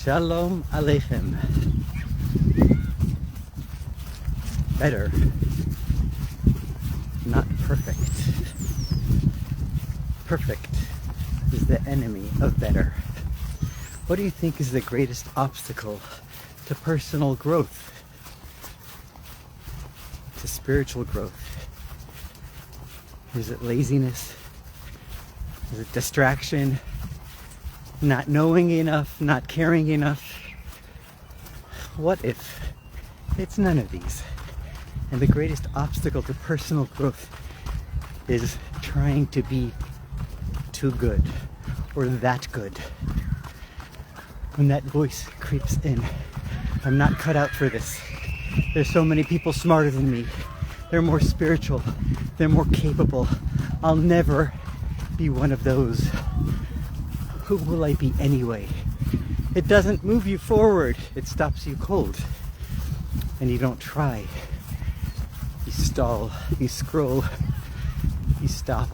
Shalom Aleichem. Better, not perfect. Perfect is the enemy of better. What do you think is the greatest obstacle to personal growth, to spiritual growth? Is it laziness? Is it distraction? Not knowing enough? Not caring enough? What if it's none of these? And the greatest obstacle to personal growth is trying to be too good or that good. When that voice creeps in, I'm not cut out for this. There's so many people smarter than me. They're more spiritual. They're more capable. I'll never be one of those. Who will I be anyway? It doesn't move you forward. It stops you cold. And you don't try. You stall. You scroll. You stop.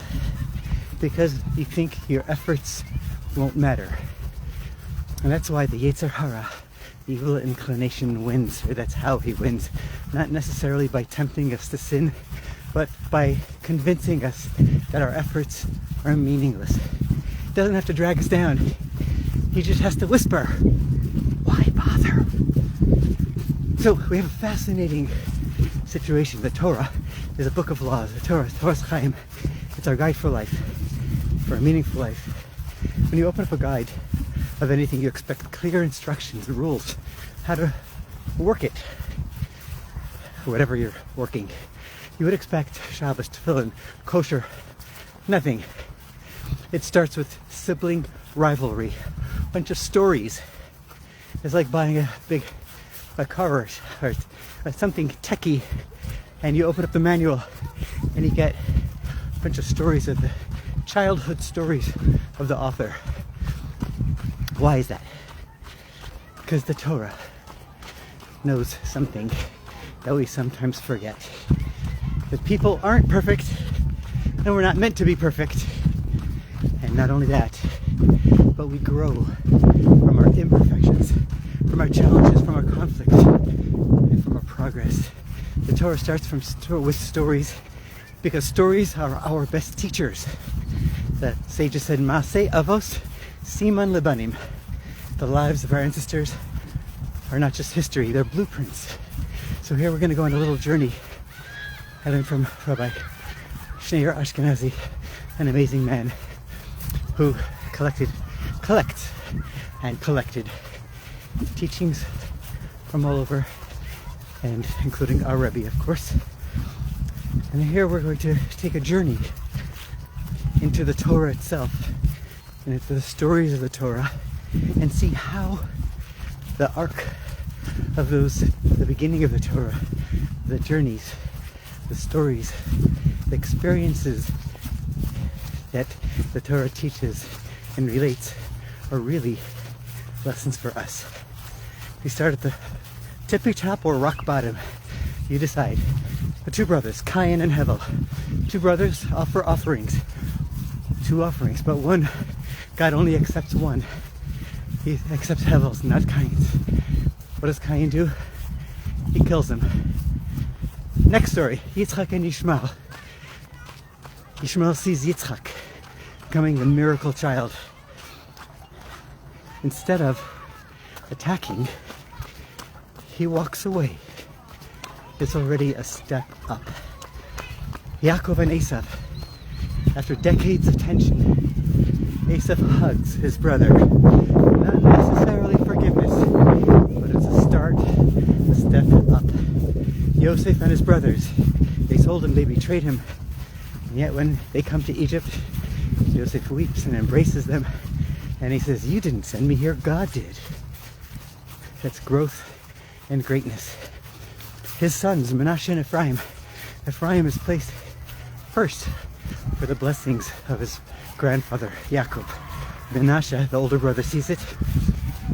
Because you think your efforts won't matter. And that's why the Yetzer Hara, the evil inclination, wins. Or that's how he wins. Not necessarily by tempting us to sin, but by convincing us that our efforts are meaningless. He doesn't have to drag us down. He just has to whisper, why bother? So we have a fascinating situation. The Torah is a book of laws. The Torah's Chaim. It's our guide for life, for a meaningful life. When you open up a guide of anything, you expect clear instructions, rules, how to work it, whatever you're working. You would expect Shabbos, Tefillin, kosher, nothing. It starts with sibling rivalry, a bunch of stories. It's like buying a car or something techie, and you open up the manual and you get a bunch of stories of the childhood stories of the author. Why is that? Because the Torah knows something that we sometimes forget. That people aren't perfect, and we're not meant to be perfect. And not only that, but we grow from our imperfections, from our challenges, from our conflict, and from our progress. The Torah starts with stories, because stories are our best teachers. The sages said, Maaseh Avos Siman Lebanim. The lives of our ancestors are not just history, they're blueprints. So here we're going to go on a little journey. I learned from Rabbi Schneier Ashkenazi, an amazing man who collected teachings from all over, and including our Rebbe, of course. And here we're going to take a journey into the Torah itself and into the stories of the Torah, and see how the arc of the beginning of the Torah, the journeys, the stories, the experiences that the Torah teaches and relates are really lessons for us. We start at the tippy top or rock bottom. You decide. The two brothers, Cain and Hevel. Two brothers offer offerings. Two offerings, but one, God only accepts one. He accepts Hevel's, not Cain's. What does Cain do? He kills him. Next story, Yitzchak and Yishmael. Yishmael sees Yitzchak becoming the miracle child. Instead of attacking, he walks away. It's already a step up. Yaakov and Esav. After decades of tension, Esav hugs his brother. Not necessarily forgiveness, but it's a start, a step up. Yosef and his brothers, they sold him, they betrayed him. And yet when they come to Egypt, Yosef weeps and embraces them. And he says, you didn't send me here, God did. That's growth and greatness. His sons, Menashe and Ephraim. Ephraim is placed first for the blessings of his grandfather, Yaakov. Menashe, the older brother, sees it.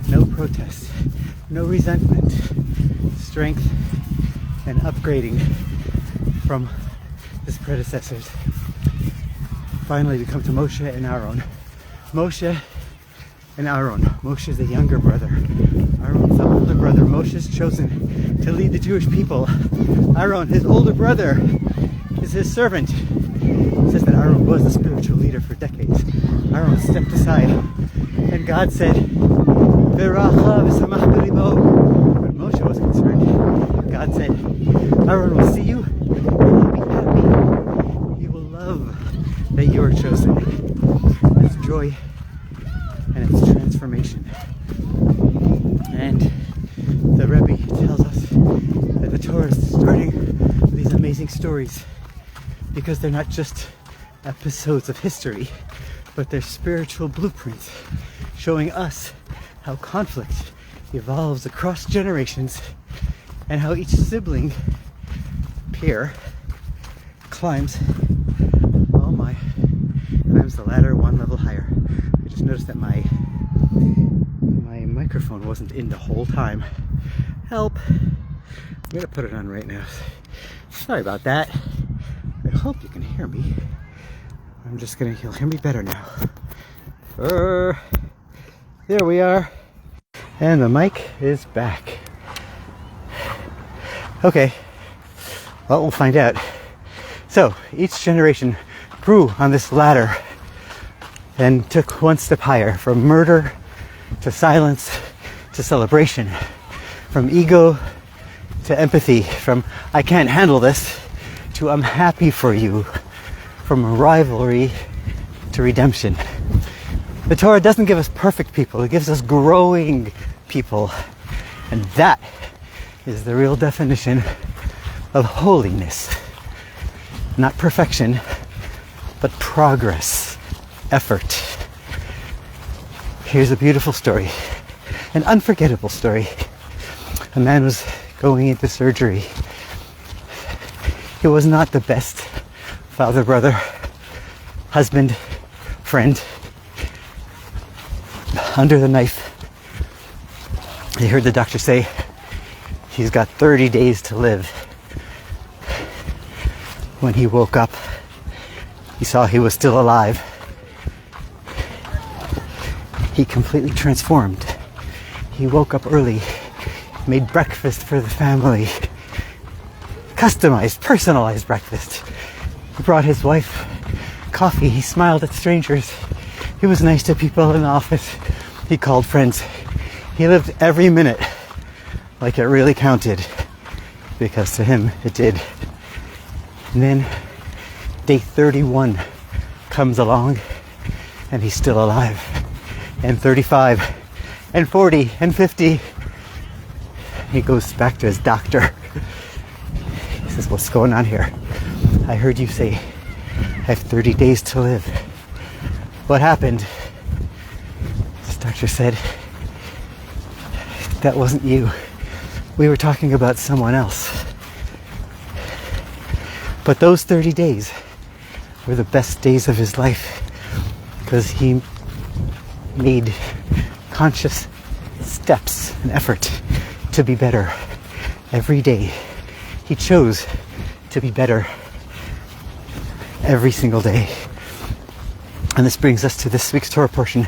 No protest, no resentment, strength and upgrading from his predecessors. Finally, we come to Moshe and Aaron. Moshe and Aaron. Moshe is the younger brother. Aaron's the older brother. Moshe is chosen to lead the Jewish people. Aaron, his older brother, is his servant. It says that Aaron was the spiritual leader for decades. Aaron stepped aside, and God said, "V'racha v'samach b'libo." When Moshe was concerned, God said, Aaron will see you, and he will be happy. He will love that you are chosen. It's joy, and it's transformation. And the Rebbe tells us that the Torah is starting with these amazing stories because they're not just episodes of history, but they're spiritual blueprints showing us how conflict evolves across generations and how each sibling peer climbs the ladder one level higher. I just noticed that my microphone wasn't in the whole time. Help! I'm gonna put it on right now. Sorry about that. I hope you can hear me. I'm just gonna, you'll hear me better now. There we are. And the mic is back. Okay. Well, we'll find out. So, each generation grew on this ladder and took one step higher, from murder to silence to celebration, from ego to empathy, from I can't handle this to I'm happy for you, from rivalry to redemption. The Torah doesn't give us perfect people, it gives us growing people. And that is the real definition of holiness. Not perfection, but progress, effort. Here's a beautiful story, an unforgettable story. A man was going into surgery. He was not the best father, brother, husband, friend. Under the knife, he heard the doctor say he's got 30 days to live. When he woke up, he saw he was still alive. He completely transformed. He woke up early, made breakfast for the family, customized, personalized breakfast. He brought his wife coffee. He smiled at strangers. He was nice to people in the office. He called friends. He lived every minute like it really counted, because to him it did. And then day 31 comes along and he's still alive. And 35 and 40 and 50. He goes back to his doctor. He says, "What's going on here? I heard you say I have 30 days to live. What happened?" This doctor said, "That wasn't you. We were talking about someone else." But those 30 days were the best days of his life, because he made conscious steps and effort to be better every day. He chose to be better every single day. And this brings us to this week's Torah portion.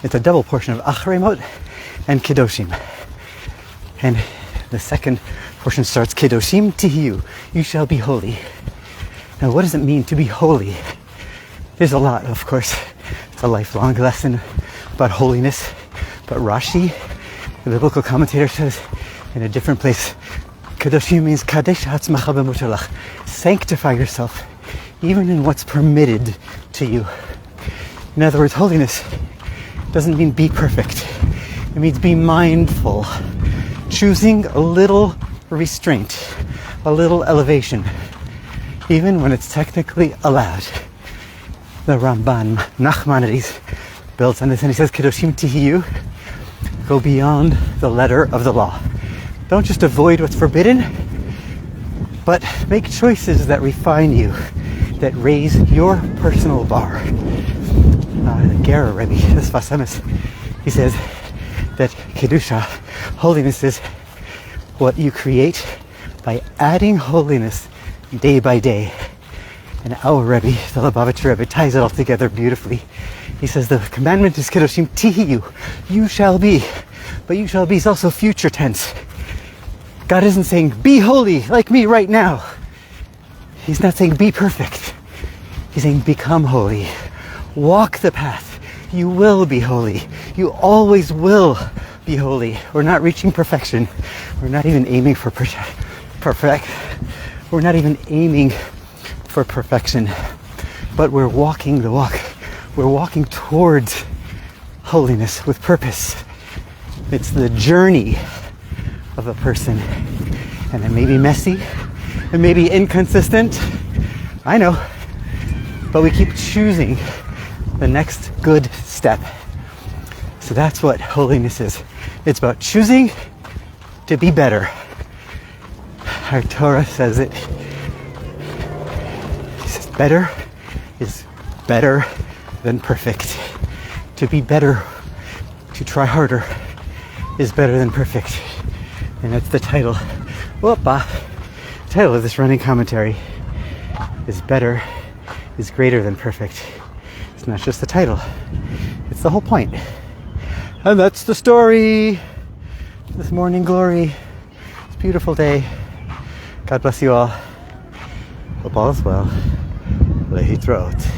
It's a double portion of Acharei and Kedoshim. And the second portion starts, Kedoshim tihiyu, you shall be holy. Now, what does it mean to be holy? There's a lot, of course. It's a lifelong lesson about holiness. But Rashi, the biblical commentator, says in a different place, Kedoshim means kadesh hatzmacha b'mutalach. Sanctify yourself, even in what's permitted to you. In other words, holiness doesn't mean be perfect. It means be mindful, choosing a little restraint, a little elevation, even when it's technically allowed. The Ramban, Nachmanides, builds on this and he says, Kedoshim tihiyu, go beyond the letter of the law. Don't just avoid what's forbidden, but make choices that refine you, that raise your personal bar. The Gera Rebbe, this Fasemis, he says that Kedusha, holiness, is what you create by adding holiness day by day. And our Rebbe, the Lubavitcher Rebbe, ties it all together beautifully. He says the commandment is Kedoshim Tihiyu. You shall be. But you shall be is also future tense. God isn't saying, be holy like me right now. He's not saying, be perfect. He's saying, become holy. Walk the path. You will be holy. You always will be holy. We're not reaching perfection. We're not even aiming for We're not even aiming for perfection. But we're walking the walk. We're walking towards holiness with purpose. It's the journey of a person. And it may be messy. It may be inconsistent. I know. But we keep choosing the next good step. So that's what holiness is. It's about choosing to be better. Our Torah says it. It says better is better than perfect. To be better, to try harder, is better than perfect. And that's the title. The title of this running commentary is better is greater than perfect. It's not just the title. It's the whole point. And that's the story. This morning glory. It's a beautiful day. God bless you all. Hope all is well. Lehitraot.